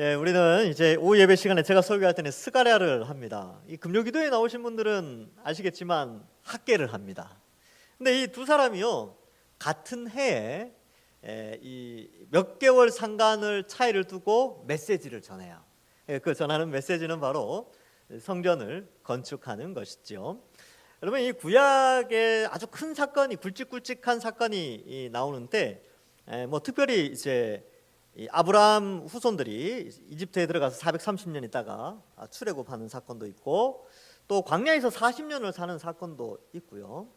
예, 우리는 이제 오후 예배 시간에 제가 설교할 때는 스가랴를 합니다. 이 금요기도에 나오신 분들은 아시겠지만 학계를 합니다. 근데 이 두 사람이요 같은 해에 이 몇 개월 상관을 차이를 두고 메시지를 전해요. 그 전하는 메시지는 바로 성전을 건축하는 것이죠. 여러분, 이 구약에 아주 큰 사건이 굵직굵직한 사건이 나오는데 뭐 특별히 이제 이 아브라함 후손들이 이집트에 들어가서 430년 있다가 출애굽하는 사건도 있고, 또 광야에서 40년을 사는 사건도 있고요.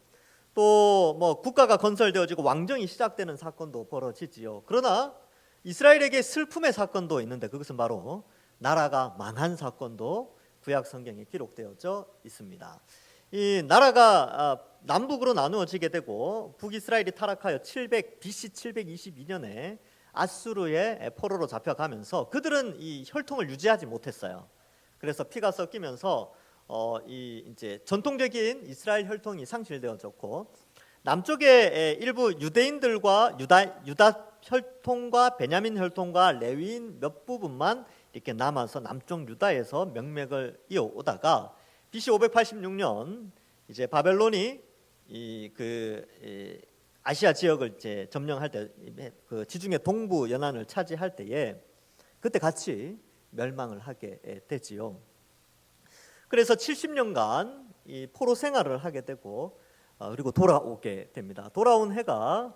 또 뭐 국가가 건설되어지고 왕정이 시작되는 사건도 벌어지지요. 그러나 이스라엘에게 슬픔의 사건도 있는데, 그것은 바로 나라가 망한 사건도 구약 성경에 기록되어져 있습니다. 이 나라가 남북으로 나누어지게 되고, 북이스라엘이 타락하여 BC 722년에 아수르의 포로로 잡혀가면서 그들은 이 혈통을 유지하지 못했어요. 그래서 피가 섞이면서 이제 전통적인 이스라엘 혈통이 상실되어졌고, 남쪽의 일부 유대인들과 유다 혈통과 베냐민 혈통과 레위인 몇 부분만 이렇게 남아서 남쪽 유다에서 명맥을 이어오다가 BC 586년 이제 바벨론이 아시아 지역을 이제 점령할 때, 그 지중해 동부 연안을 차지할 때에 그때 같이 멸망을 하게 되지요. 그래서 70년간 이 포로 생활을 하게 되고, 그리고 돌아오게 됩니다. 돌아온 해가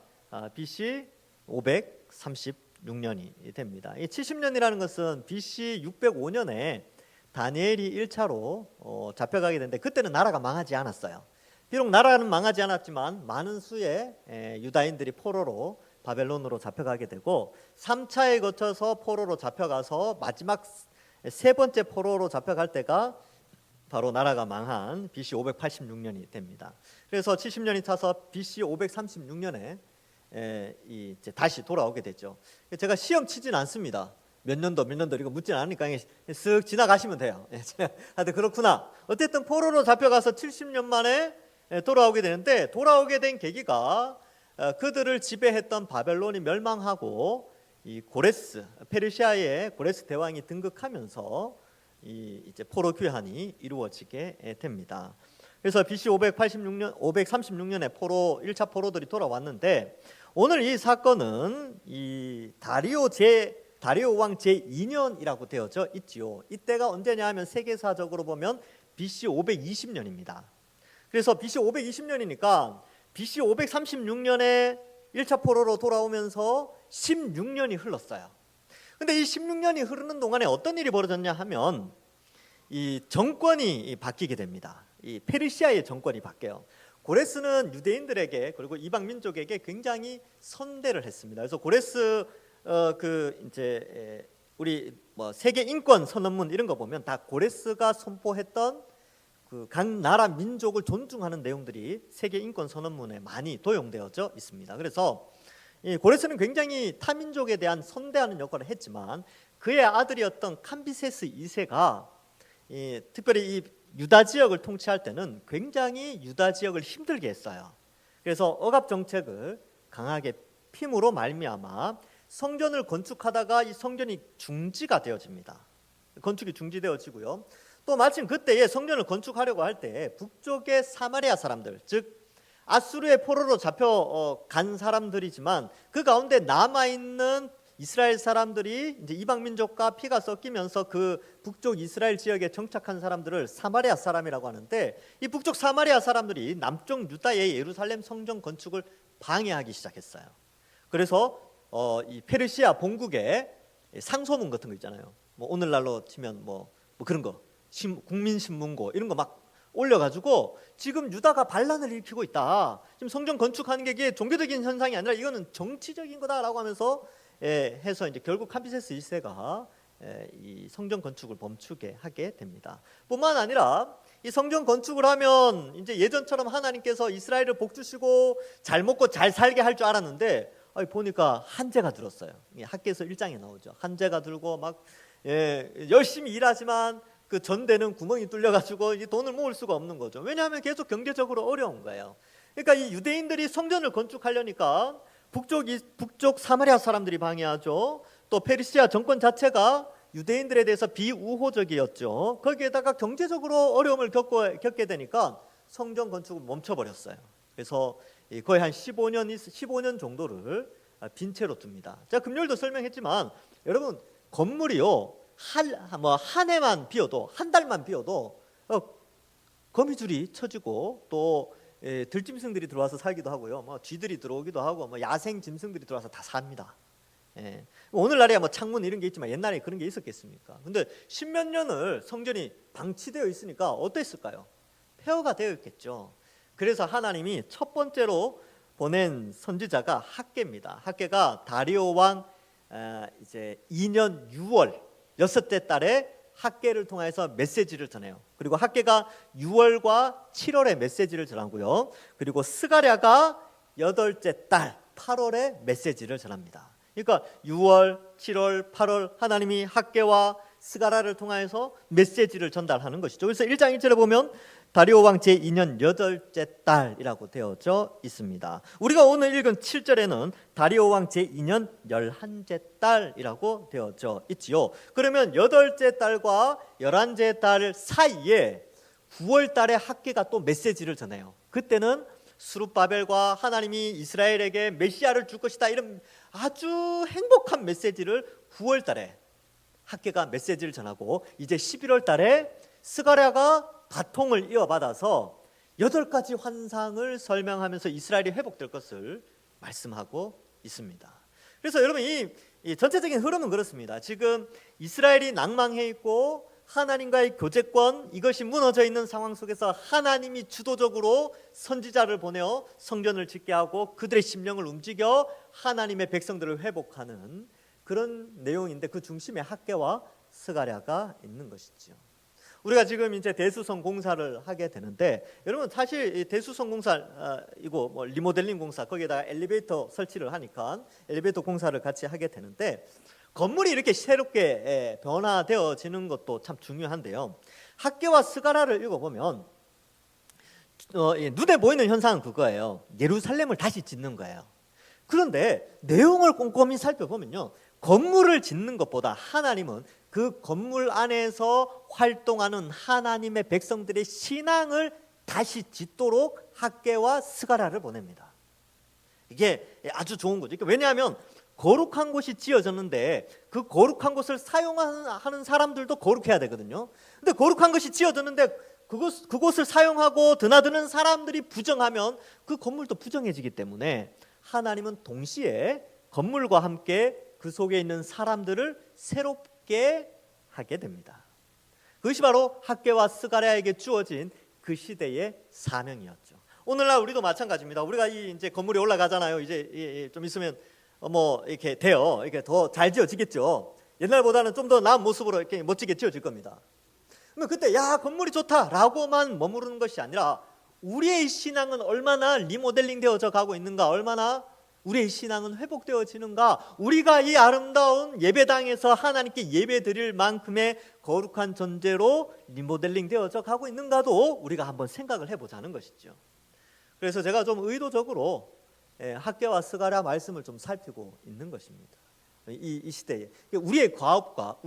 BC 536년이 됩니다. 이 70년이라는 것은 BC 605년에 다니엘이 1차로 잡혀가게 되는데, 그때는 나라가 망하지 않았어요. 비록 나라는 망하지 않았지만 많은 수의 유다인들이 포로로 바벨론으로 잡혀가게 되고, 3차에 거쳐서 포로로 잡혀가서 마지막 세 번째 포로로 잡혀갈 때가 바로 나라가 망한 BC 586년이 됩니다. 그래서 70년이 차서 BC 536년에 이제 다시 돌아오게 됐죠. 제가 시험 치진 않습니다. 몇 년도 이거 묻진 않으니까 쓱 지나가시면 돼요. 하여튼 그렇구나. 어쨌든 포로로 잡혀가서 70년 만에 돌아오게 되는데, 돌아오게 된 계기가 그들을 지배했던 바벨론이 멸망하고 이 페르시아의 고레스 대왕이 등극하면서 이제 포로 귀환이 이루어지게 됩니다. 그래서 BC 536년에 1차 포로들이 돌아왔는데, 오늘 이 사건은 이 다리오 왕 제2년이라고 되어져 있지요. 이때가 언제냐 하면 세계사적으로 보면 BC 520년입니다. 그래서 BC 520년이니까 BC 536년에 1차 포로로 돌아오면서 16년이 흘렀어요. 근데 이 16년이 흐르는 동안에 어떤 일이 벌어졌냐 하면 이 정권이 바뀌게 됩니다. 이 페르시아의 정권이 바뀌어요. 고레스는 유대인들에게 그리고 이방 민족에게 굉장히 선대를 했습니다. 그래서 고레스 이제 우리 뭐 세계 인권 선언문 이런 거 보면 다 고레스가 선포했던 그 각 나라 민족을 존중하는 내용들이 세계 인권 선언문에 많이 도용되어져 있습니다. 그래서 이 고레스는 굉장히 타민족에 대한 선대하는 역할을 했지만, 그의 아들이었던 캄비세스 2세가 특별히 이 유다 지역을 통치할 때는 굉장히 유다 지역을 힘들게 했어요. 그래서 억압 정책을 강하게 핌으로 말미암아 성전을 건축하다가 이 성전이 중지가 되어집니다. 건축이 중지되어지고요. 또 마침 그때에 성전을 건축하려고 할 때 북쪽의 사마리아 사람들, 즉 아수르의 포로로 잡혀간 사람들이지만 그 가운데 남아있는 이스라엘 사람들이 이제 이방 민족과 피가 섞이면서 그 북쪽 이스라엘 지역에 정착한 사람들을 사마리아 사람이라고 하는데, 이 북쪽 사마리아 사람들이 남쪽 유다의 예루살렘 성전 건축을 방해하기 시작했어요. 그래서 이 페르시아 본국에 상소문 같은 거 있잖아요. 뭐 오늘날로 치면 뭐 그런 거, 국민신문고 이런 거 막 올려가지고 지금 유다가 반란을 일으키고 있다. 지금 성전 건축하는 게 이게 종교적인 현상이 아니라 이거는 정치적인 거다라고 하면서 해서 이제 결국 캄비세스 1세가 이 성전 건축을 멈추게 하게 됩니다. 뿐만 아니라 이 성전 건축을 하면 이제 예전처럼 하나님께서 이스라엘을 복 주시고 잘 먹고 잘 살게 할 줄 알았는데, 보니까 한재가 들었어요. 학개서 1장에 나오죠. 한재가 들고 막 열심히 일하지만 그 전대는 구멍이 뚫려가지고 이 돈을 모을 수가 없는 거죠. 왜냐하면 계속 경제적으로 어려운 거예요. 그러니까 이 유대인들이 성전을 건축하려니까 북쪽 사마리아 사람들이 방해하죠. 또 페르시아 정권 자체가 유대인들에 대해서 비우호적이었죠. 거기에다가 경제적으로 어려움을 겪게 되니까 성전 건축을 멈춰버렸어요. 그래서 거의 한 15년 정도를 빈 채로 둡니다. 제가 금요일도 설명했지만 여러분 건물이요 한 해만 비어도 한 달만 비어도 거미줄이 쳐지고 또 들짐승들이 들어와서 살기도 하고요. 뭐 쥐들이 들어오기도 하고 뭐 야생 짐승들이 들어와서 다 삽니다. 오늘날에야 뭐 창문 이런 게 있지만 옛날에 그런 게 있었겠습니까? 근데 십몇 년을 성전이 방치되어 있으니까 어땠을까요? 폐허가 되어 있겠죠. 그래서 하나님이 첫 번째로 보낸 선지자가 학개입니다. 학개가 다리오 왕 이제 2년 6월 여섯째 달에 학개를 통해서 메시지를 전해요. 그리고 학개가 6월과 7월에 메시지를 전하고요. 그리고 스가랴가 여덟째 달 8월에 메시지를 전합니다. 그러니까 6월, 7월, 8월 하나님이 학개와 스가랴를 통해서 메시지를 전달하는 것이죠. 그래서 1장 1절에 보면 다리오 왕 제2년 여덟째 달이라고 되어져 있습니다. 우리가 오늘 읽은 7절에는 다리오 왕 제2년 11째 달이라고 되어져 있지요. 그러면 여덟째 달과 11째 달 사이에 9월 달에 학개가 또 메시지를 전해요. 그때는 스룹바벨과 하나님이 이스라엘에게 메시아를 줄 것이다 이런 아주 행복한 메시지를 9월 달에 학개가 메시지를 전하고 이제 11월 달에 스가랴가 바통을 이어받아서 8가지 환상을 설명하면서 이스라엘이 회복될 것을 말씀하고 있습니다. 그래서 여러분 이 전체적인 흐름은 그렇습니다. 지금 이스라엘이 낭망해 있고 하나님과의 교제권 이것이 무너져 있는 상황 속에서 하나님이 주도적으로 선지자를 보내어 성전을 짓게 하고 그들의 심령을 움직여 하나님의 백성들을 회복하는 그런 내용인데 그 중심에 학개와 스가랴가 있는 것이죠. 우리가 지금 이제 대수성 공사를 하게 되는데 여러분 사실 이 대수성 공사 이거 뭐 리모델링 공사 거기에다가 엘리베이터 설치를 하니까 엘리베이터 공사를 같이 하게 되는데 건물이 이렇게 새롭게 변화되어지는 것도 참 중요한데요. 학개와 스가랴를 읽어보면 눈에 보이는 현상은 그거예요. 예루살렘을 다시 짓는 거예요. 그런데 내용을 꼼꼼히 살펴보면요, 건물을 짓는 것보다 하나님은 그 건물 안에서 활동하는 하나님의 백성들의 신앙을 다시 짓도록 학개와 스가랴를 보냅니다. 이게 아주 좋은 거죠. 왜냐하면 거룩한 곳이 지어졌는데 그 거룩한 곳을 사용하는 사람들도 거룩해야 되거든요. 근데 거룩한 것이 지어졌는데 그곳을 사용하고 드나드는 사람들이 부정하면 그 건물도 부정해지기 때문에 하나님은 동시에 건물과 함께 그 속에 있는 사람들을 새롭게 하게 됩니다. 그것이 바로 학개와 스가랴에게 주어진 그 시대의 사명이었죠. 오늘날 우리도 마찬가지입니다. 우리가 이제 건물이 올라가잖아요. 이제 좀 있으면 뭐 이렇게 돼요. 이렇게 더 잘 지어지겠죠. 옛날보다는 좀 더 나은 모습으로 이렇게 멋지게 지어질 겁니다. 그러면 그때 야 건물이 좋다라고만 머무르는 것이 아니라 우리의 신앙은 얼마나 리모델링 되어져 가고 있는가, 얼마나 우리의 신앙은 회복되어지는가, 우리가 이 아름다운 예배당에서 하나님께 예배 드릴 만큼의 거룩한 존재로 리모델링 되어져 가고 있는가도 우리가 한번 생각을 해보자는 것이죠. 그래서 제가 좀 의도적으로 학개와 스가랴 말씀을 좀 살피고 있는 것입니다. 이 시대에 우리의 과업과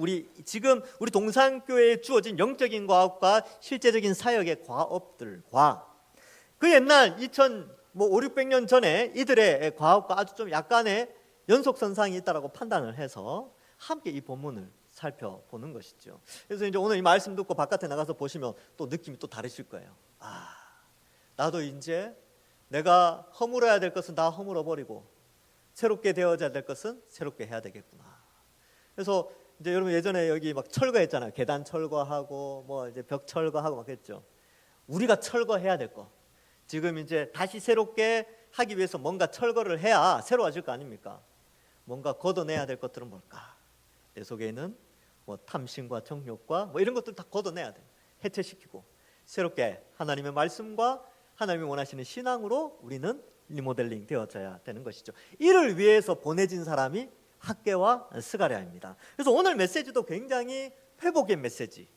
지금 우리 동산교회에 주어진 영적인 과업과 실제적인 사역의 과업들과 그 옛날 500-600년 전에 이들의 과업과 아주 좀 약간의 연속선상이 있다라고 판단을 해서 함께 이 본문을 살펴보는 것이죠. 그래서 이제 오늘 이 말씀 듣고 바깥에 나가서 보시면 또 느낌이 또 다르실 거예요. 나도 이제 내가 허물어야 될 것은 다 허물어 버리고 새롭게 되어져야 될 것은 새롭게 해야 되겠구나. 그래서 이제 여러분 예전에 여기 막 철거했잖아요. 계단 철거하고 뭐 이제 벽 철거하고 막 했죠. 우리가 철거해야 될 거. 지금 이제 다시 새롭게 하기 위해서 뭔가 철거를 해야 새로워질 거 아닙니까? 뭔가 걷어내야 될 것들은 뭘까? 내 속에 있는 뭐 탐심과 정욕과 뭐 이런 것들 다 걷어내야 돼. 해체시키고 새롭게 하나님의 말씀과 하나님이 원하시는 신앙으로 우리는 리모델링 되어져야 되는 것이죠. 이를 위해서 보내진 사람이 학개와 스가랴입니다. 그래서 오늘 메시지도 굉장히 회복의 메시지,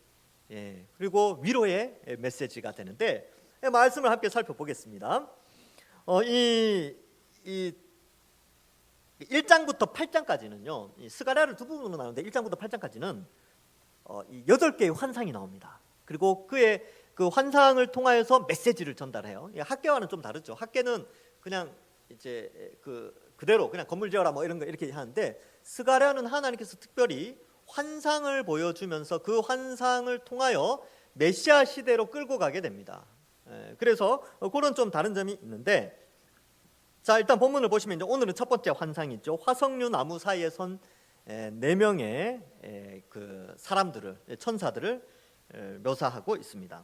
그리고 위로의 메시지가 되는데 말씀을 함께 살펴보겠습니다. 이 1장부터 8장까지는요. 이 스가랴를 두 부분으로 나누는데 1장부터 8장까지는 이 8개의 환상이 나옵니다. 그리고 그의 그 환상을 통하여서 메시지를 전달해요. 학개와는 좀 다르죠. 학개는 그냥 이제 그대로 그냥 건물 지어라 뭐 이런 거 이렇게 하는데, 스가랴는 하나님께서 특별히 환상을 보여주면서 그 환상을 통하여 메시아 시대로 끌고 가게 됩니다. 그래서 그런 좀 다른 점이 있는데, 자 일단 본문을 보시면 이제 오늘은 첫 번째 환상이 있죠. 화석류 나무 사이에 선 4명의 그 사람들을, 천사들을 묘사하고 있습니다.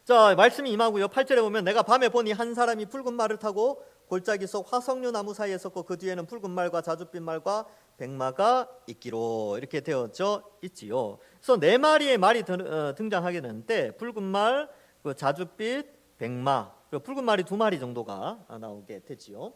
자 말씀이 임하고요. 8절에 보면 내가 밤에 보니 한 사람이 붉은 말을 타고 골짜기 속 화석류 나무 사이에 섰고 그 뒤에는 붉은 말과 자줏빛 말과 백마가 있기로 이렇게 되어져 있지요. 그래서 4마리의 말이 등장하게 되는데 붉은 말, 그 자줏빛, 백마, 그리고 붉은 말이 2마리 정도가 나오게 되지요.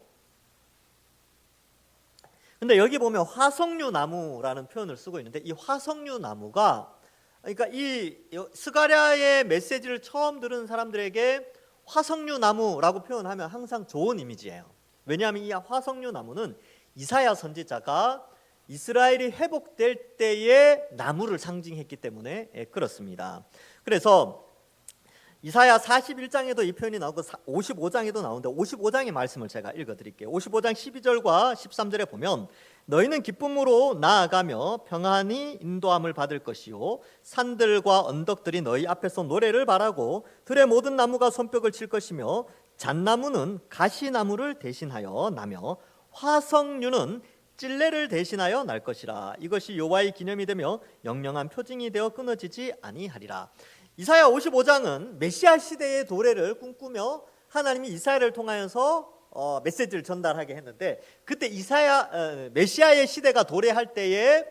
근데 여기 보면 화석류 나무라는 표현을 쓰고 있는데, 이 화석류 나무가, 그러니까 이 스가랴의 메시지를 처음 들은 사람들에게 화석류 나무라고 표현하면 항상 좋은 이미지예요. 왜냐하면 이 화석류 나무는 이사야 선지자가 이스라엘이 회복될 때의 나무를 상징했기 때문에 그렇습니다. 그래서 이사야 41장에도 이 표현이 나오고 55장에도 나오는데, 55장의 말씀을 제가 읽어드릴게요. 55장 12절과 13절에 보면 너희는 기쁨으로 나아가며 평안히 인도함을 받을 것이요 산들과 언덕들이 너희 앞에서 노래를 바라고 들의 모든 나무가 손뼉을 칠 것이며 잣나무는 가시나무를 대신하여 나며 화석류는 찔레를 대신하여 날 것이라. 이것이 여호와의 기념이 되며 영영한 표징이 되어 끊어지지 아니하리라. 이사야 55장은 메시아 시대의 도래를 꿈꾸며 하나님이 이사야를 통하여서 메시지를 전달하게 했는데, 그때 메시아의 시대가 도래할 때에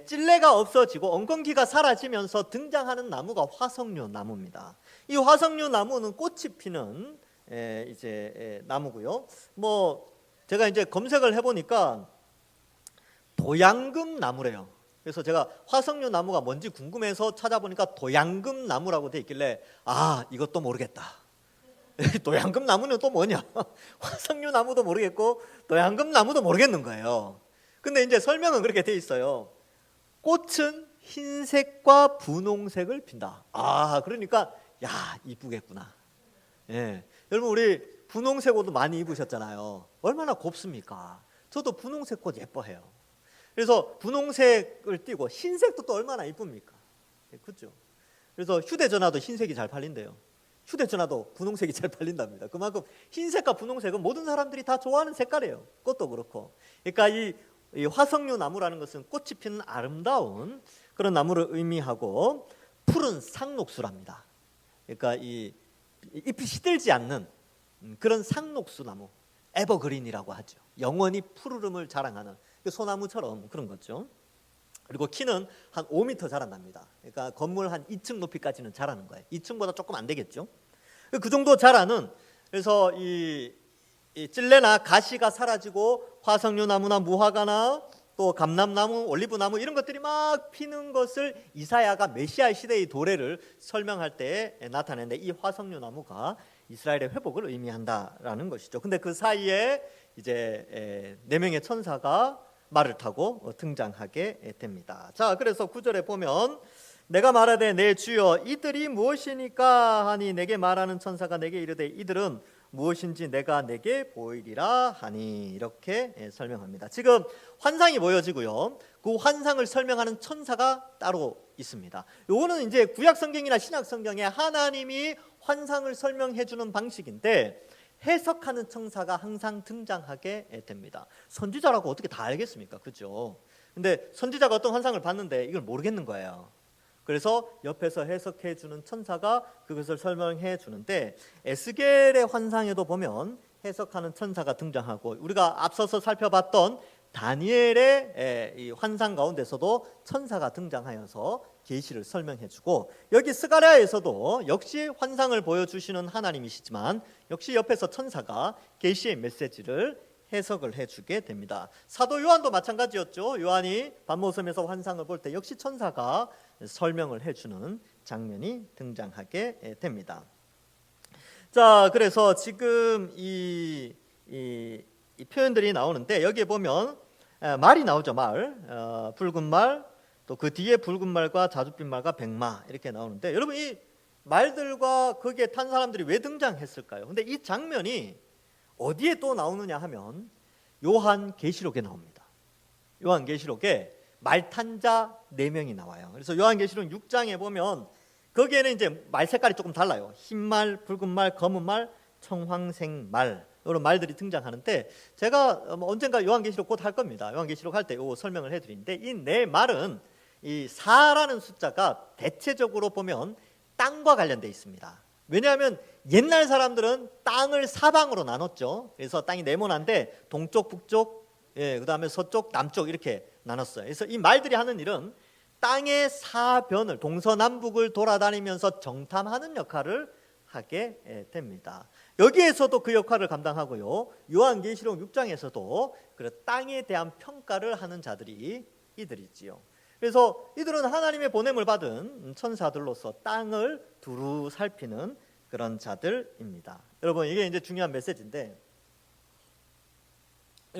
찔레가 없어지고 엉겅퀴가 사라지면서 등장하는 나무가 화석류 나무입니다. 이 화석류 나무는 꽃이 피는 이제 나무고요. 뭐 제가 이제 검색을 해보니까 도양금 나무래요. 그래서 제가 화석류 나무가 뭔지 궁금해서 찾아보니까 도양금 나무라고 돼 있길래 이것도 모르겠다. 도양금 나무는 또 뭐냐? 화석류 나무도 모르겠고 도양금 나무도 모르겠는 거예요. 근데 이제 설명은 그렇게 돼 있어요. 꽃은 흰색과 분홍색을 핀다. 그러니까 이쁘겠구나. 예. 여러분 우리 분홍색 옷도 많이 입으셨잖아요. 얼마나 곱습니까? 저도 분홍색 옷 예뻐해요. 그래서 분홍색을 띠고 흰색도 또 얼마나 이쁩니까? 그렇죠? 그래서 휴대전화도 흰색이 잘 팔린대요. 휴대전화도 분홍색이 잘 팔린답니다. 그만큼 흰색과 분홍색은 모든 사람들이 다 좋아하는 색깔이에요. 꽃도 그렇고. 그러니까 이 화석류 나무라는 것은 꽃이 피는 아름다운 그런 나무를 의미하고 푸른 상록수랍니다. 그러니까 이 잎이 시들지 않는 그런 상록수 나무, 에버그린이라고 하죠. 영원히 푸르름을 자랑하는 소나무처럼 그런 거죠. 그리고 키는 한 5m 자란답니다. 그러니까 건물 한 2층 높이까지는 자라는 거예요. 2층보다 조금 안 되겠죠. 그 정도 자라는, 그래서 이 찔레나 가시가 사라지고 화석류 나무나 무화과나 또 감람나무, 올리브나무 이런 것들이 막 피는 것을 이사야가 메시아 시대의 도래를 설명할 때 나타내는데, 이 화석류 나무가 이스라엘의 회복을 의미한다라는 것이죠. 근데 그 사이에 이제 4명의 천사가 말을 타고 등장하게 됩니다. 자, 그래서 9절에 보면 내가 말하되 내 주여 이들이 무엇이니까 하니 내게 말하는 천사가 내게 이르되 이들은 무엇인지 내가 내게 보이리라 하니, 이렇게 설명합니다. 지금 환상이 보여지고요. 그 환상을 설명하는 천사가 따로 있습니다. 요거는 이제 구약 성경이나 신약 성경에 하나님이 환상을 설명해 주는 방식인데, 해석하는 천사가 항상 등장하게 됩니다. 선지자라고 어떻게 다 알겠습니까? 그죠? 근데 선지자가 어떤 환상을 봤는데 이걸 모르겠는 거예요. 그래서 옆에서 해석해 주는 천사가 그것을 설명해 주는데, 에스겔의 환상에도 보면 해석하는 천사가 등장하고, 우리가 앞서서 살펴봤던 다니엘의 이 환상 가운데서도 천사가 등장하여서 계시를 설명해 주고, 여기 스가랴에서도 역시 환상을 보여주시는 하나님이시지만 역시 옆에서 천사가 계시의 메시지를 해석을 해주게 됩니다. 사도 요한도 마찬가지였죠. 요한이 밤모섬에서 환상을 볼 때 역시 천사가 설명을 해주는 장면이 등장하게 됩니다. 자, 그래서 지금 이 이 표현들이 나오는데 여기에 보면 말이 나오죠. 말, 붉은 말, 또 그 뒤에 붉은 말과 자줏빛 말과 백마 이렇게 나오는데 여러분 이 말들과 거기에 탄 사람들이 왜 등장했을까요? 근데 이 장면이 어디에 또 나오느냐 하면 요한계시록에 나옵니다. 요한계시록에 말 탄 자 4명이 나와요. 그래서 요한계시록 6장에 보면 거기에는 이제 말 색깔이 조금 달라요. 흰 말, 붉은 말, 검은 말, 청황색 말 이런 말들이 등장하는데 제가 언젠가 요한계시록 곧 할 겁니다. 요한계시록 할 때 요 설명을 해드리는데 이 4말은 이 4라는 숫자가 대체적으로 보면 땅과 관련되어 있습니다. 왜냐하면 옛날 사람들은 땅을 사방으로 나눴죠. 그래서 땅이 네모난데 동쪽, 북쪽, 그다음에 서쪽, 남쪽 이렇게 나눴어요. 그래서 이 말들이 하는 일은 땅의 사변을 동서남북을 돌아다니면서 정탐하는 역할을 하게 됩니다. 여기에서도 그 역할을 감당하고요. 요한계시록 6장에서도 그 땅에 대한 평가를 하는 자들이 이들이지요. 그래서 이들은 하나님의 보냄을 받은 천사들로서 땅을 두루 살피는 그런 자들입니다. 여러분 이게 이제 중요한 메시지인데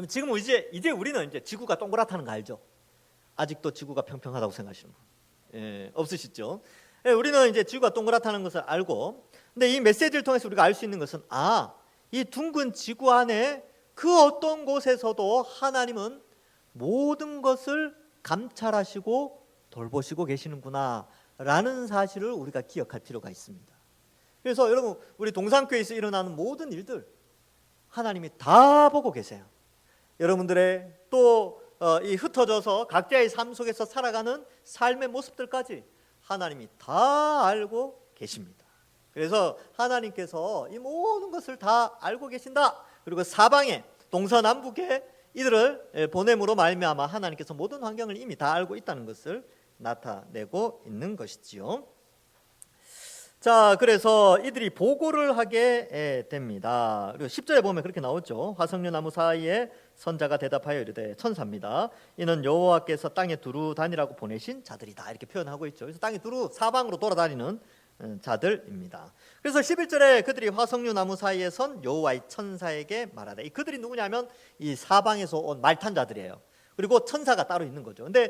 지금 이제 우리는 이제 지구가 동그랗다는 거 알죠? 아직도 지구가 평평하다고 생각하시는 분 없으시죠? 우리는 이제 지구가 동그랗다는 것을 알고 근데 이 메시지를 통해서 우리가 알 수 있는 것은 이 둥근 지구 안에 그 어떤 곳에서도 하나님은 모든 것을 감찰하시고 돌보시고 계시는구나 라는 사실을 우리가 기억할 필요가 있습니다. 그래서 여러분 우리 동산교회에서 일어나는 모든 일들 하나님이 다 보고 계세요. 여러분들의 또 이 흩어져서 각자의 삶 속에서 살아가는 삶의 모습들까지 하나님이 다 알고 계십니다. 그래서 하나님께서 이 모든 것을 다 알고 계신다. 그리고 사방에 동서남북에 이들을 보냄으로 말미암아 하나님께서 모든 환경을 이미 다 알고 있다는 것을 나타내고 있는 것이지요. 자, 그래서 이들이 보고를 하게 됩니다. 그리고 10절에 보면 그렇게 나오죠. 화석류 나무 사이에 선자가 대답하여 이르되 천사입니다. 이는 여호와께서 땅에 두루 다니라고 보내신 자들이다. 이렇게 표현하고 있죠. 그래서 땅에 두루 사방으로 돌아다니는 자들입니다. 그래서 11절에 그들이 화석류 나무 사이에 선 여호와의 천사에게 말하되 이 그들이 누구냐면 이 사방에서 온 말탄 자들이에요. 그리고 천사가 따로 있는 거죠. 근데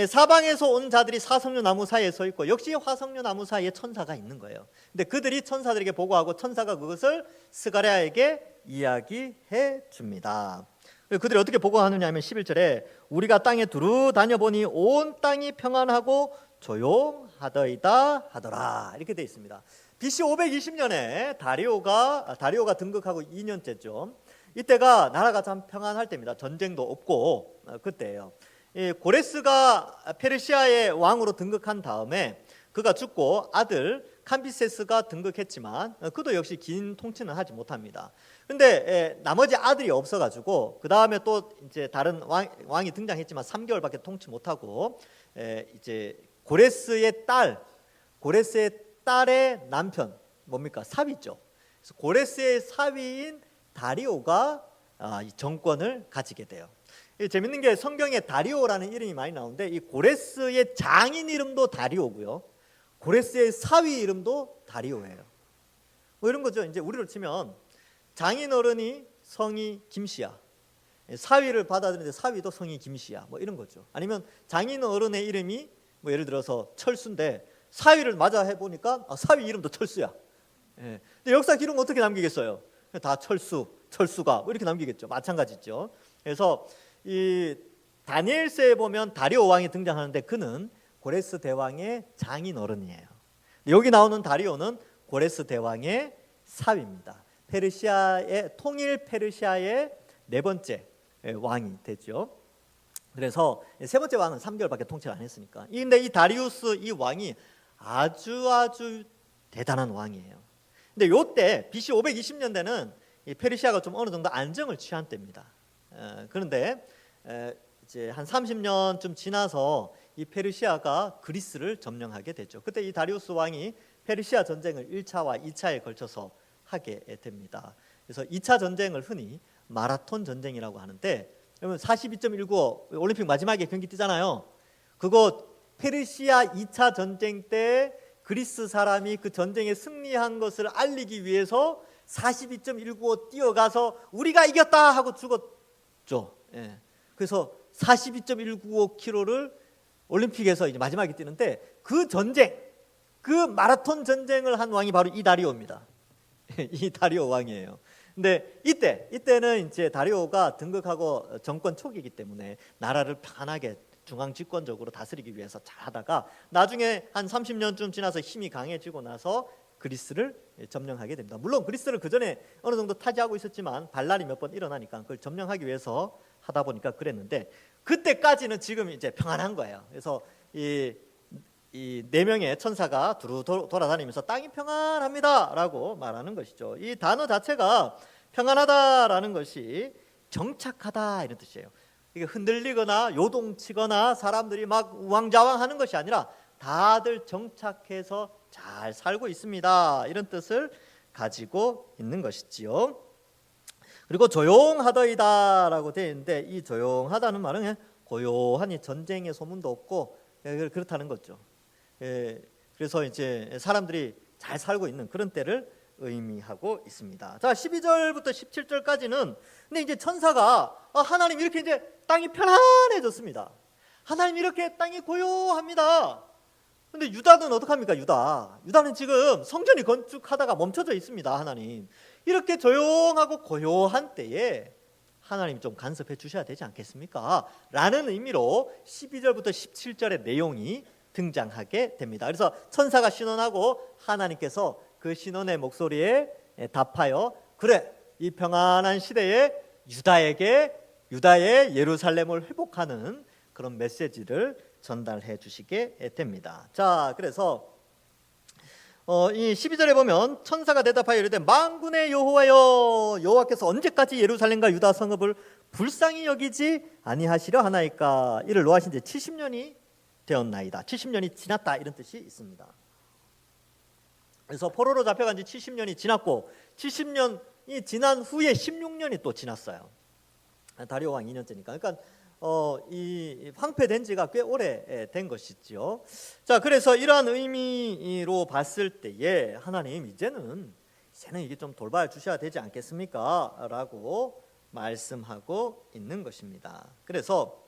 사방에서 온 자들이 사석류 나무 사이에 서 있고 역시 화석류 나무 사이에 천사가 있는 거예요. 근데 그들이 천사들에게 보고하고 천사가 그것을 스가랴에게 이야기해 줍니다. 그들이 어떻게 보고하느냐 하면 11절에 우리가 땅에 두루 다녀보니 온 땅이 평안하고 조용하더이다 하더라 이렇게 되어 있습니다. BC 520년에 다리오가 등극하고 2년째죠. 이때가 나라가 참 평안할 때입니다. 전쟁도 없고 그때예요. 고레스가 페르시아의 왕으로 등극한 다음에 그가 죽고 아들 캄비세스가 등극했지만 그도 역시 긴 통치는 하지 못합니다. 그런데 나머지 아들이 없어가지고 그 다음에 또 이제 다른 왕이 등장했지만 3개월밖에 통치 못하고 이제 고레스의 딸의 남편 뭡니까 사위죠. 그래서 고레스의 사위인 다리오가 이 정권을 가지게 돼요. 재밌는 게 성경에 다리오라는 이름이 많이 나오는데 이 고레스의 장인 이름도 다리오고요. 고레스의 사위 이름도 다리오예요. 뭐 이런 거죠. 이제 우리로 치면 장인 어른이 성이 김씨야. 사위를 받아들이는데 사위도 성이 김씨야. 뭐 이런 거죠. 아니면 장인 어른의 이름이 뭐 예를 들어서 철수인데 사위를 맞아 해보니까 사위 이름도 철수야. 근데 역사 기록은 어떻게 남기겠어요? 다 철수가 뭐 이렇게 남기겠죠. 마찬가지죠. 그래서 이 다니엘서에 보면 다리오 왕이 등장하는데 그는 고레스 대왕의 장인 어른이에요. 여기 나오는 다리오는 고레스 대왕의 사위입니다. 통일 페르시아의 4번째 왕이 되죠. 그래서 3번째 왕은 3개월밖에 통치를 안 했으니까. 근데 이 다리우스 이 왕이 아주 대단한 왕이에요. 근데 요때 BC 520년대는 이 페르시아가 좀 어느 정도 안정을 취한 때입니다. 그런데 이제 한 30년쯤 지나서 이 페르시아가 그리스를 점령하게 되죠. 그때 이 다리우스 왕이 페르시아 전쟁을 1차와 2차에 걸쳐서 하게 됩니다. 그래서 2차 전쟁을 흔히 마라톤 전쟁이라고 하는데, 여러분 42.195 올림픽 마지막에 경기 뛰잖아요. 그거 페르시아 2차 전쟁 때 그리스 사람이 그 전쟁에 승리한 것을 알리기 위해서 42.195 뛰어가서 우리가 이겼다 하고 예. 그래서 42.195km를 올림픽에서 이제 마지막에 뛰는데 그 전쟁, 그 마라톤 전쟁을 한 왕이 바로 이 다리오입니다. 이 다리오 왕이에요. 근데 이때는 이제 다리오가 등극하고 정권 초기이기 때문에 나라를 편하게 중앙 집권적으로 다스리기 위해서 잘 하다가 나중에 한 30년쯤 지나서 힘이 강해지고 나서 그리스를 점령하게 됩니다. 물론 그리스를 그 전에 어느 정도 타지하고 있었지만 반란이 몇 번 일어나니까 그걸 점령하기 위해서 하다 보니까 그랬는데 그때까지는 지금 이제 평안한 거예요. 그래서 이 네 명의 천사가 두루 돌아다니면서 땅이 평안합니다라고 말하는 것이죠. 이 단어 자체가 평안하다라는 것이 정착하다 이런 뜻이에요. 이게 흔들리거나 요동치거나 사람들이 막 우왕좌왕하는 것이 아니라 다들 정착해서 잘 살고 있습니다. 이런 뜻을 가지고 있는 것이지요. 그리고 조용하더이다라고 되어 있는데 이 조용하다는 말은 고요하니 전쟁의 소문도 없고 그렇다는 거죠. 그래서 이제 사람들이 잘 살고 있는 그런 때를 의미하고 있습니다. 자, 12절부터 17절까지는 근데 이제 천사가 하나님 이렇게 이제 땅이 편안해졌습니다. 하나님 이렇게 땅이 고요합니다. 근데 유다는 어떡합니까? 유다는 지금 성전이 건축하다가 멈춰져 있습니다. 하나님 이렇게 조용하고 고요한 때에 하나님 좀 간섭해 주셔야 되지 않겠습니까? 라는 의미로 12절부터 17절의 내용이 등장하게 됩니다. 그래서 천사가 신원하고 하나님께서 그 신원의 목소리에 답하여 그래 이 평안한 시대에 유다의 예루살렘을 회복하는 그런 메시지를 전달해 주시게 됩니다. 자, 그래서 이 12절에 보면 천사가 대답하여 이르되 만군의 여호와여 여호와께서 언제까지 예루살렘과 유다 성읍을 불쌍히 여기지 아니하시려 하나이까 이를 노하신 지 70년이 되었나이다. 70년이 지났다 이런 뜻이 있습니다. 그래서 포로로 잡혀간 지 70년이 지났고 70년이 지난 후에 16년이 또 지났어요. 다리오 왕 2년째니까. 그러니까 이 황폐된 지가 꽤 오래 된 것이죠. 자, 그래서 이러한 의미로 봤을 때에 하나님 이제는 이게 좀 돌봐 주셔야 되지 않겠습니까? 라고 말씀하고 있는 것입니다. 그래서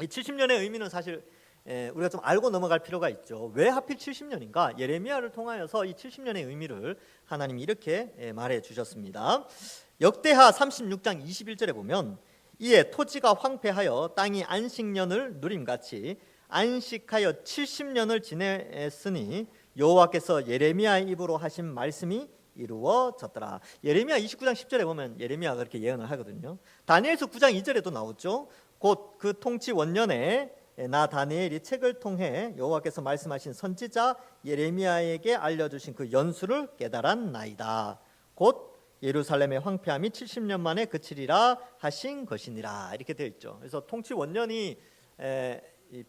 이 70년의 의미는 사실 우리가 좀 알고 넘어갈 필요가 있죠. 왜 하필 70년인가? 예레미야를 통하여서 이 70년의 의미를 하나님이 이렇게 말해 주셨습니다. 역대하 36장 21절에 보면 이에 토지가 황폐하여 땅이 안식년을 누림같이 안식하여 70년을 지냈으니 여호와께서 예레미야의 입으로 하신 말씀이 이루어졌더라. 예레미야 29장 10절에 보면 예레미야가 그렇게 예언을 하거든요. 다니엘서 9장 2절에도 나오죠. 곧 그 통치 원년에 나 다니엘이 책을 통해 여호와께서 말씀하신 선지자 예레미야에게 알려주신 그 연수를 깨달았나이다. 곧 예루살렘의 황폐함이 70년 만에 그치리라 하신 것이니라. 이렇게 되어 있죠. 그래서 통치 원년이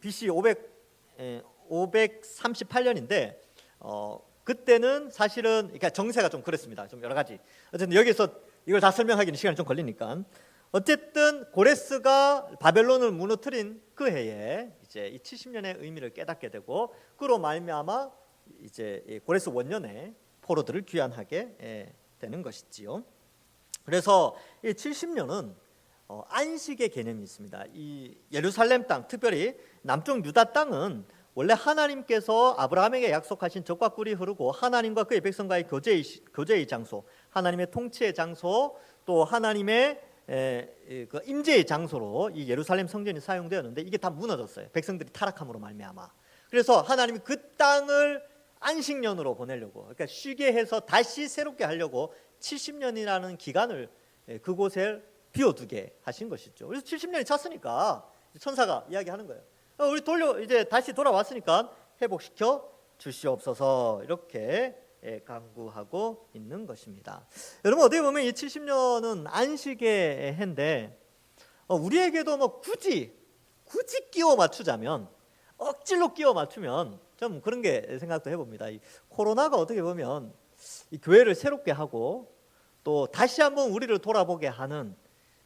BC 538년인데 그때는 사실은 그러니까 정세가 좀 그랬습니다. 좀 여러 가지. 어쨌든 여기서 이걸 다 설명하기는 시간이 좀 걸리니까 어쨌든 고레스가 바벨론을 무너뜨린 그 해에 이제 이 70년의 의미를 깨닫게 되고 그로 말미암아 이제 고레스 원년에 포로들을 귀환하게 되는 것이지요. 그래서 이 70년은 안식의 개념이 있습니다. 이 예루살렘 땅, 특별히 남쪽 유다 땅은 원래 하나님께서 아브라함에게 약속하신 젖과 꿀이 흐르고 하나님과 그의 백성과의 교제의 장소, 하나님의 통치의 장소, 또 하나님의 그 임재의 장소로 이 예루살렘 성전이 사용되었는데 이게 다 무너졌어요. 백성들이 타락함으로 말미암아. 그래서 하나님이 그 땅을 안식년으로 보내려고, 그러니까 쉬게 해서 다시 새롭게 하려고 70년이라는 기간을 그곳에 비워두게 하신 것이죠. 그래서 70년이 찼으니까 천사가 이야기하는 거예요. 우리 이제 다시 돌아왔으니까 회복시켜 주시옵소서 이렇게 간구하고 있는 것입니다. 여러분 어떻게 보면 이 70년은 안식의 해인데 우리에게도 뭐 굳이 끼워 맞추자면 억지로 끼워 맞추면 좀 그런 게 생각도 해봅니다. 이 코로나가 어떻게 보면 이 교회를 새롭게 하고 또 다시 한번 우리를 돌아보게 하는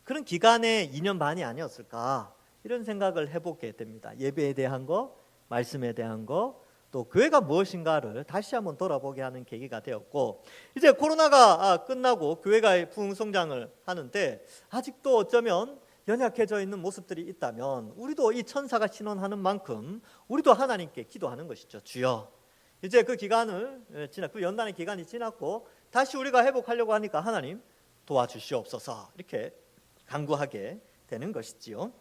그런 기간의 2년 반이 아니었을까 이런 생각을 해보게 됩니다. 예배에 대한 거, 말씀에 대한 거, 또 교회가 무엇인가를 다시 한번 돌아보게 하는 계기가 되었고 이제 코로나가 끝나고 교회가 부흥성장을 하는데 아직도 어쩌면 연약해져 있는 모습들이 있다면 우리도 이 천사가 신원하는 만큼 우리도 하나님께 기도하는 것이죠. 주여, 이제 그 기간을 그 연단의 기간이 지났고 다시 우리가 회복하려고 하니까 하나님 도와주시옵소서, 이렇게 간구하게 되는 것이지요.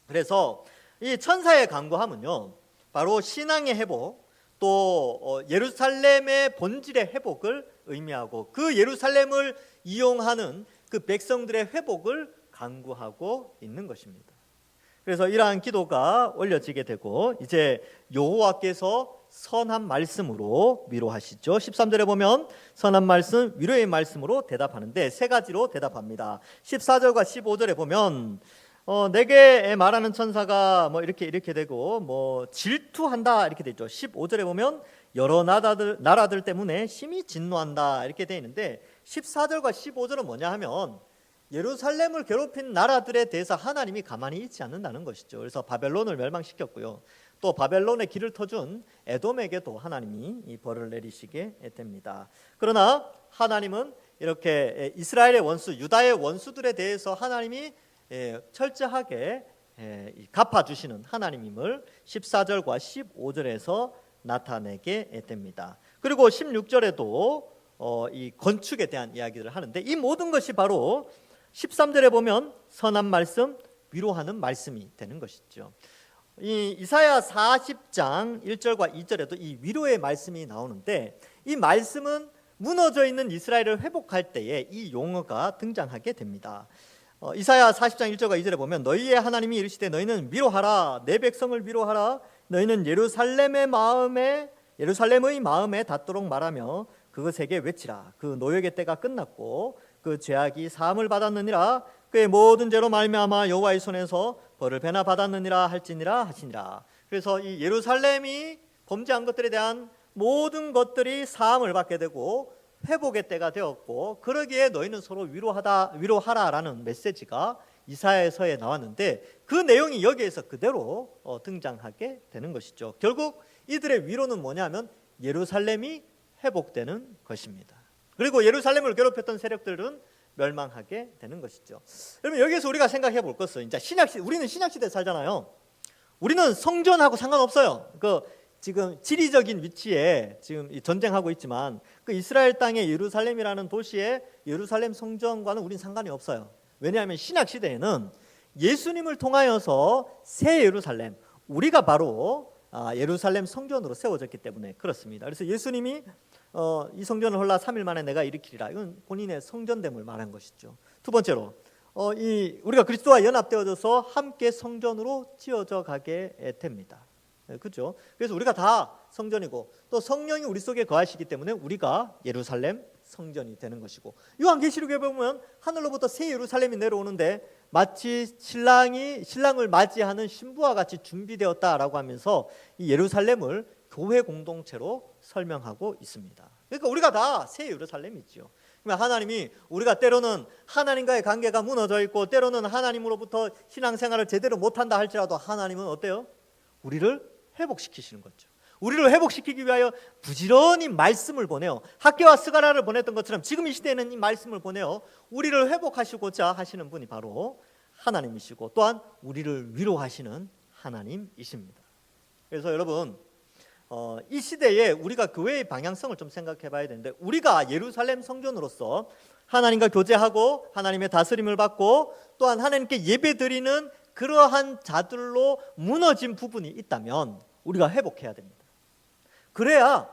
그래서 이 천사의 간구함은요, 바로 신앙의 회복, 또 예루살렘의 본질의 회복을 의미하고 그 예루살렘을 이용하는 그 백성들의 회복을 간구하고 있는 것입니다. 그래서 이러한 기도가 올려지게 되고 이제 여호와께서 선한 말씀으로 위로하시죠. 13절에 보면 선한 말씀, 위로의 말씀으로 대답하는데 세 가지로 대답합니다. 14절과 15절에 보면 내게 말하는 천사가 이렇게 되고 질투한다 이렇게 되죠. 15절에 보면 여러 나라들 때문에 심히 진노한다 이렇게 되어 있는데 14절과 15절은 뭐냐 하면 예루살렘을 괴롭힌 나라들에 대해서 하나님이 가만히 있지 않는다는 것이죠. 그래서 바벨론을 멸망시켰고요, 또 바벨론의 길을 터준 에돔에게도 하나님이 이 벌을 내리시게 됩니다. 그러나 하나님은 이렇게 이스라엘의 원수, 유다의 원수들에 대해서 하나님이 철저하게 갚아주시는 하나님임을 14절과 15절에서 나타내게 됩니다. 그리고 16절에도 이 건축에 대한 이야기를 하는데 이 모든 것이 바로 13절에 보면 선한 말씀, 위로하는 말씀이 되는 것이죠. 이 이사야 40장 1절과 2절에도 이 위로의 말씀이 나오는데 이 말씀은 무너져 있는 이스라엘을 회복할 때에 이 용어가 등장하게 됩니다. 이사야 40장 1절과 2절에 보면 너희의 하나님이 이르시되 너희는 위로하라, 내 백성을 위로하라, 너희는 예루살렘의 마음에 닿도록 말하며 그것에게 외치라. 그 노역의 때가 끝났고 그 죄악이 사함을 받았느니라. 그의 모든 죄로 말미암아 여호와의 손에서 벌을 배나 받았느니라 할지니라 하시니라. 그래서 이 예루살렘이 범죄한 것들에 대한 모든 것들이 사함을 받게 되고 회복의 때가 되었고 그러기에 너희는 서로 위로하라라는 메시지가 이사야서에 나왔는데 그 내용이 여기에서 그대로 등장하게 되는 것이죠. 결국 이들의 위로는 뭐냐면 예루살렘이 회복되는 것입니다. 그리고 예루살렘을 괴롭혔던 세력들은 멸망하게 되는 것이죠. 여러분, 여기에서 우리가 생각해 볼 것은 이제 우리는 신약 시대에 살잖아요. 우리는 성전하고 상관없어요. 지금 지리적인 위치에 지금 전쟁하고 있지만 그 이스라엘 땅의 예루살렘이라는 도시의 예루살렘 성전과는 우린 상관이 없어요. 왜냐하면 신약 시대에는 예수님을 통하여서 새 예루살렘, 우리가 바로 예루살렘 성전으로 세워졌기 때문에 그렇습니다. 그래서 예수님이 이 성전을 헐라 3일 만에 내가 일으키리라, 이건 본인의 성전됨을 말한 것이죠. 두 번째로 우리가 그리스도와 연합되어져서 함께 성전으로 지어져 가게 됩니다. 그렇죠? 그래서 우리가 다 성전이고 또 성령이 우리 속에 거하시기 때문에 우리가 예루살렘 성전이 되는 것이고, 요한계시록에 보면 하늘로부터 새 예루살렘이 내려오는데 마치 신랑을 맞이하는 신부와 같이 준비되었다라고 하면서 이 예루살렘을 교회 공동체로 설명하고 있습니다. 그러니까 우리가 다 새 예루살렘이지요. 하나님이 우리가 때로는 하나님과의 관계가 무너져 있고 때로는 하나님으로부터 신앙생활을 제대로 못한다 할지라도 하나님은 어때요? 우리를 회복시키시는 거죠. 우리를 회복시키기 위하여 부지런히 말씀을 보내요. 학개와 스가랴를 보냈던 것처럼 지금 이 시대에는 이 말씀을 보내요. 우리를 회복하시고자 하시는 분이 바로 하나님이시고 또한 우리를 위로하시는 하나님이십니다. 그래서 여러분, 이 시대에 우리가 교회의 방향성을 좀 생각해 봐야 되는데, 우리가 예루살렘 성전으로서 하나님과 교제하고 하나님의 다스림을 받고 또한 하나님께 예배드리는 그러한 자들로 무너진 부분이 있다면 우리가 회복해야 됩니다. 그래야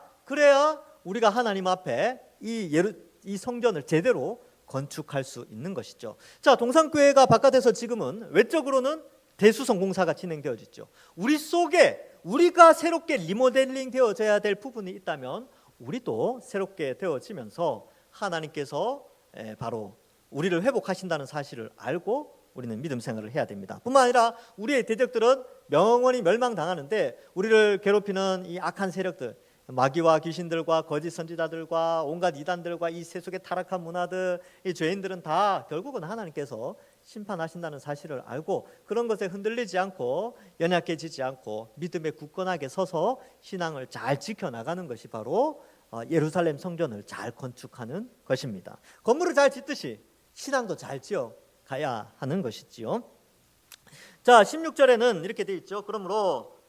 우리가 하나님 앞에 이 성전을 제대로 건축할 수 있는 것이죠. 자, 동산교회가 바깥에서 지금은 외적으로는 대수성 공사가 진행되어 있죠. 우리 속에 우리가 새롭게 리모델링 되어져야 될 부분이 있다면 우리도 새롭게 되어지면서 하나님께서 바로 우리를 회복하신다는 사실을 알고 우리는 믿음 생활을 해야 됩니다. 뿐만 아니라 우리의 대적들은 영원히 멸망당하는데 우리를 괴롭히는 이 악한 세력들, 마귀와 귀신들과 거짓 선지자들과 온갖 이단들과 이 세속의 타락한 문화들, 이 죄인들은 다 결국은 하나님께서 심판하신다는 사실을 알고 그런 것에 흔들리지 않고 연약해지지 않고 믿음에 굳건하게 서서 신앙을 잘 지켜나가는 것이 바로 예루살렘 성전을 잘 건축하는 것입니다. 건물을 잘 짓듯이 신앙도 잘 지어 가야 하는 것이지요. 자, 16절에는 이렇게 돼 있죠. 그러므로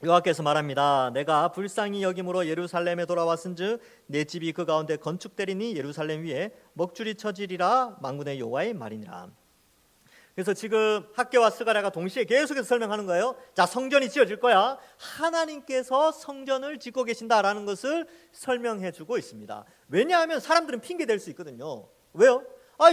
여호와께서 말합니다. 내가 불쌍히 여김으로 예루살렘에 돌아왔은즉 내 집이 그 가운데 건축되리니 예루살렘 위에 먹줄이 쳐지리라. 만군의 여호와의 말이니라. 그래서 지금 학개와 스가랴가 동시에 계속해서 설명하는 거예요. 자, 성전이 지어질 거야. 하나님께서 성전을 짓고 계신다라는 것을 설명해 주고 있습니다. 왜냐하면 사람들은 핑계 댈 수 있거든요. 왜요?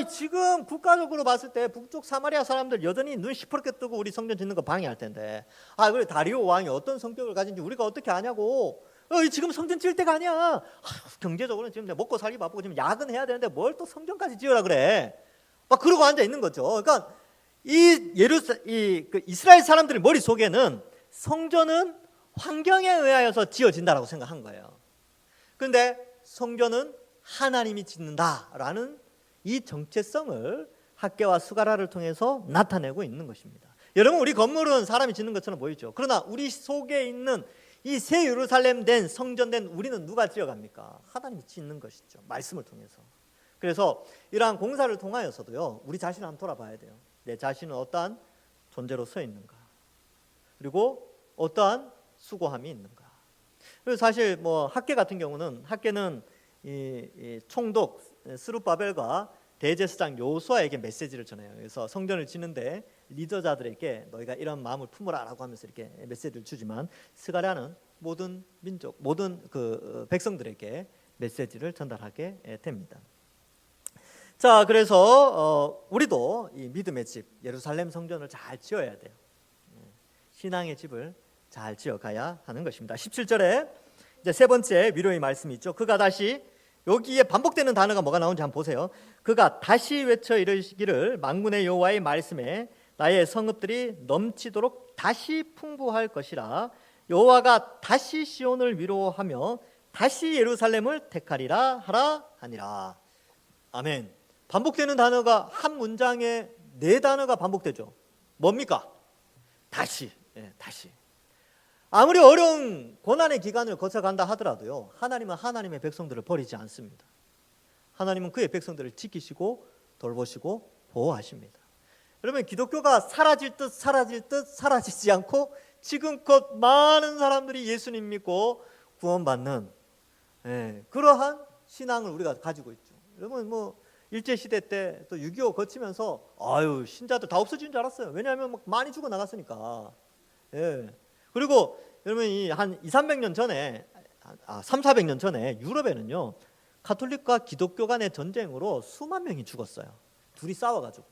지금 국가적으로 봤을 때 북쪽 사마리아 사람들 여전히 눈 시퍼렇게 뜨고 우리 성전 짓는 거 방해할 텐데, 그래 다리오 왕이 어떤 성격을 가진지 우리가 어떻게 아냐고. 지금 성전 지을 때가 아니야. 경제적으로는 지금 먹고 살기 바쁘고 지금 야근해야 되는데 뭘 또 성전까지 지으라 그래. 막 그러고 앉아 있는 거죠. 그러니까 이스라엘 사람들의 머릿속에는 성전은 환경에 의하여서 지어진다라고 생각한 거예요. 그런데 성전은 하나님이 짓는다라는 이 정체성을 학개와 스가랴를 통해서 나타내고 있는 것입니다. 여러분, 우리 건물은 사람이 짓는 것처럼 보이죠. 그러나 우리 속에 있는 이 새 예루살렘 된 성전된 우리는 누가 지어갑니까? 하나님이 짓는 것이죠. 말씀을 통해서. 그래서 이러한 공사를 통하여서도요, 우리 자신을 한번 돌아봐야 돼요. 내 자신은 어떠한 존재로 서 있는가, 그리고 어떠한 수고함이 있는가. 그리고 사실 학개 같은 경우는, 학개는 이 총독 스룹바벨과 대제사장 요수아에게 메시지를 전해요. 그래서 성전을 짓는데 리더자들에게 너희가 이런 마음을 품으라라고 하면서 이렇게 메시지를 주지만, 스가랴는 모든 민족, 모든 그 백성들에게 메시지를 전달하게 됩니다. 자, 그래서 우리도 이 믿음의 집 예루살렘 성전을 잘 지어야 돼요. 신앙의 집을 잘 지어가야 하는 것입니다. 17절에 이제 세 번째 위로의 말씀이 있죠. 그가 다시, 여기에 반복되는 단어가 뭐가 나오는지 한번 보세요. 그가 다시 외쳐 이르시기를 만군의 여호와의 말씀에 나의 성읍들이 넘치도록 다시 풍부할 것이라. 여호와가 다시 시온을 위로하며 다시 예루살렘을 택하리라 하라 하니라. 아멘. 반복되는 단어가 한 문장에 4단어가 반복되죠. 뭡니까? 다시. 다시. 아무리 어려운 고난의 기간을 거쳐간다 하더라도요, 하나님은 하나님의 백성들을 버리지 않습니다. 하나님은 그의 백성들을 지키시고 돌보시고 보호하십니다. 여러분, 기독교가 사라질 듯 사라지지 않고 지금껏 많은 사람들이 예수님 믿고 구원받는 그러한 신앙을 우리가 가지고 있죠. 여러분, 일제시대 때 또 6.25 거치면서 신자들 다 없어진 줄 알았어요. 왜냐하면 많이 죽어 나갔으니까. 그리고 여러분, 한 200-300년 전에, 300-400년 전에 유럽에는요, 가톨릭과 기독교 간의 전쟁으로 수만 명이 죽었어요. 둘이 싸워가지고.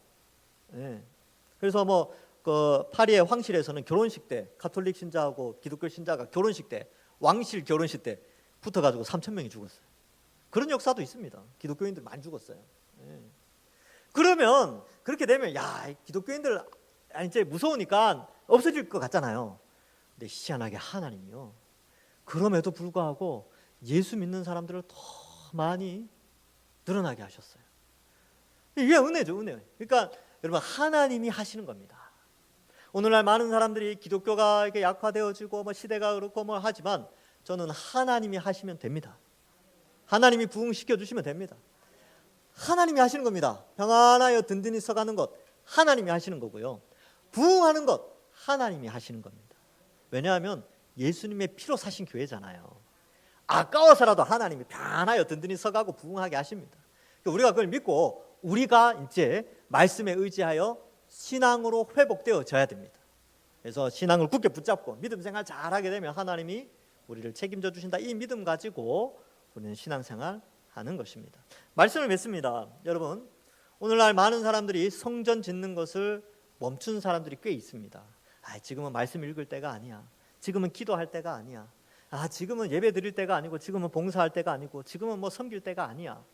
그래서 그 파리의 황실에서는 결혼식 때 가톨릭 신자하고 기독교 신자가 결혼식 때, 왕실 결혼식 때 붙어가지고 3,000명이 죽었어요. 그런 역사도 있습니다. 기독교인들 많이 죽었어요. 그러면 그렇게 되면 기독교인들 이제 무서우니까 없어질 것 같잖아요. 근데 희한하게 하나님이요, 그럼에도 불구하고 예수 믿는 사람들을 더 많이 늘어나게 하셨어요. 이게 은혜죠, 은혜. 그러니까 여러분, 하나님이 하시는 겁니다. 오늘날 많은 사람들이 기독교가 이렇게 약화되어지고 시대가 그렇고 하지만 저는 하나님이 하시면 됩니다. 하나님이 부흥시켜 주시면 됩니다. 하나님이 하시는 겁니다. 평안하여 든든히 서가는 것 하나님이 하시는 거고요, 부흥하는 것 하나님이 하시는 겁니다. 왜냐하면 예수님의 피로 사신 교회잖아요. 아까워서라도 하나님이 편하여 든든히 서가고 부흥하게 하십니다. 우리가 그걸 믿고 우리가 이제 말씀에 의지하여 신앙으로 회복되어져야 됩니다. 그래서 신앙을 굳게 붙잡고 믿음 생활 잘하게 되면 하나님이 우리를 책임져 주신다, 이 믿음 가지고 우리는 신앙생활 하는 것입니다. 말씀을 맺습니다. 여러분, 오늘날 많은 사람들이 성전 짓는 것을 멈춘 사람들이 꽤 있습니다. 지금은 말씀 읽을 때가 아니야. 지금은 기도할 때가 아니야. 지금은 예배 드릴 때가 아니고, 지금은 봉사할 때가 아니고, 지금은 섬길 때가 아니야.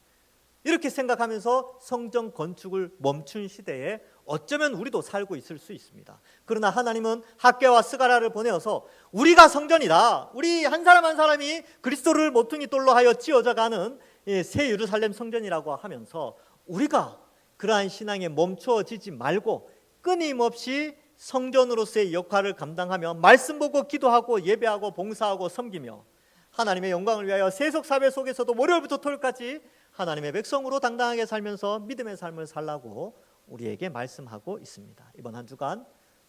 이렇게 생각하면서 성전 건축을 멈춘 시대에 어쩌면 우리도 살고 있을 수 있습니다. 그러나 하나님은 학개와 스가랴를 보내어서 우리가 성전이다, 우리 한 사람 한 사람이 그리스도를 모퉁이 돌로 하여 지어져가는 새 예루살렘 성전이라고 하면서 우리가 그러한 신앙에 멈춰지지 말고 끊임없이 성전으로서의 역할을 감당하며 말씀 보고 기도하고 예배하고 봉사하고 섬기며 하나님의 영광을 위하여 세속 사회 속에서도 월요일부터 토요일까지 하나님의 백성으로 당당하게 살면서 믿음의 삶을 살라고 우리에게 말씀하고 있습니다. 이번 한 주간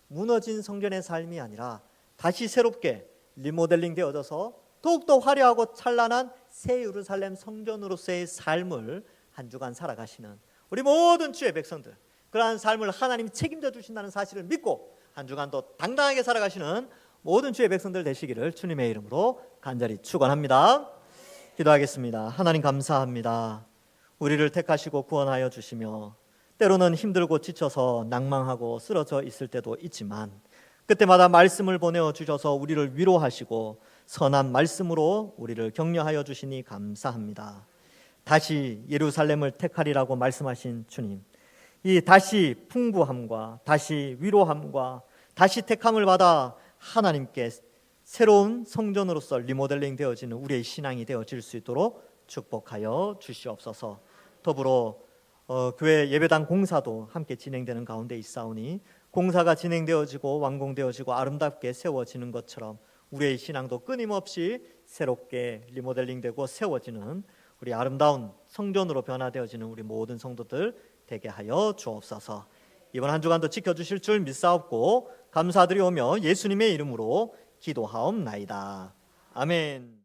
무너진 성전의 삶이 아니라 다시 새롭게 리모델링 되어져서 더욱더 화려하고 찬란한 새 예루살렘 성전으로서의 삶을 한 주간 살아가시는 우리 모든 주의 백성들, 그러한 삶을 하나님이 책임져 주신다는 사실을 믿고 한 주간도 당당하게 살아가시는 모든 주의 백성들 되시기를 주님의 이름으로 간절히 축원합니다. 기도하겠습니다. 하나님 감사합니다. 우리를 택하시고 구원하여 주시며 때로는 힘들고 지쳐서 낭망하고 쓰러져 있을 때도 있지만 그때마다 말씀을 보내어 주셔서 우리를 위로하시고 선한 말씀으로 우리를 격려하여 주시니 감사합니다. 다시 예루살렘을 택하리라고 말씀하신 주님, 이 다시 풍부함과 다시 위로함과 다시 택함을 받아 하나님께 새로운 성전으로서 리모델링 되어지는 우리의 신앙이 되어질 수 있도록 축복하여 주시옵소서. 더불어 교회 예배당 공사도 함께 진행되는 가운데 있사오니 공사가 진행되어지고 완공되어지고 아름답게 세워지는 것처럼 우리의 신앙도 끊임없이 새롭게 리모델링되고 세워지는 우리 아름다운 성전으로 변화되어지는 우리 모든 성도들 되게 하여 주옵소서. 이번 한 주간도 지켜주실 줄 믿사옵고 감사드리오며 예수님의 이름으로 기도하옵나이다. 아멘.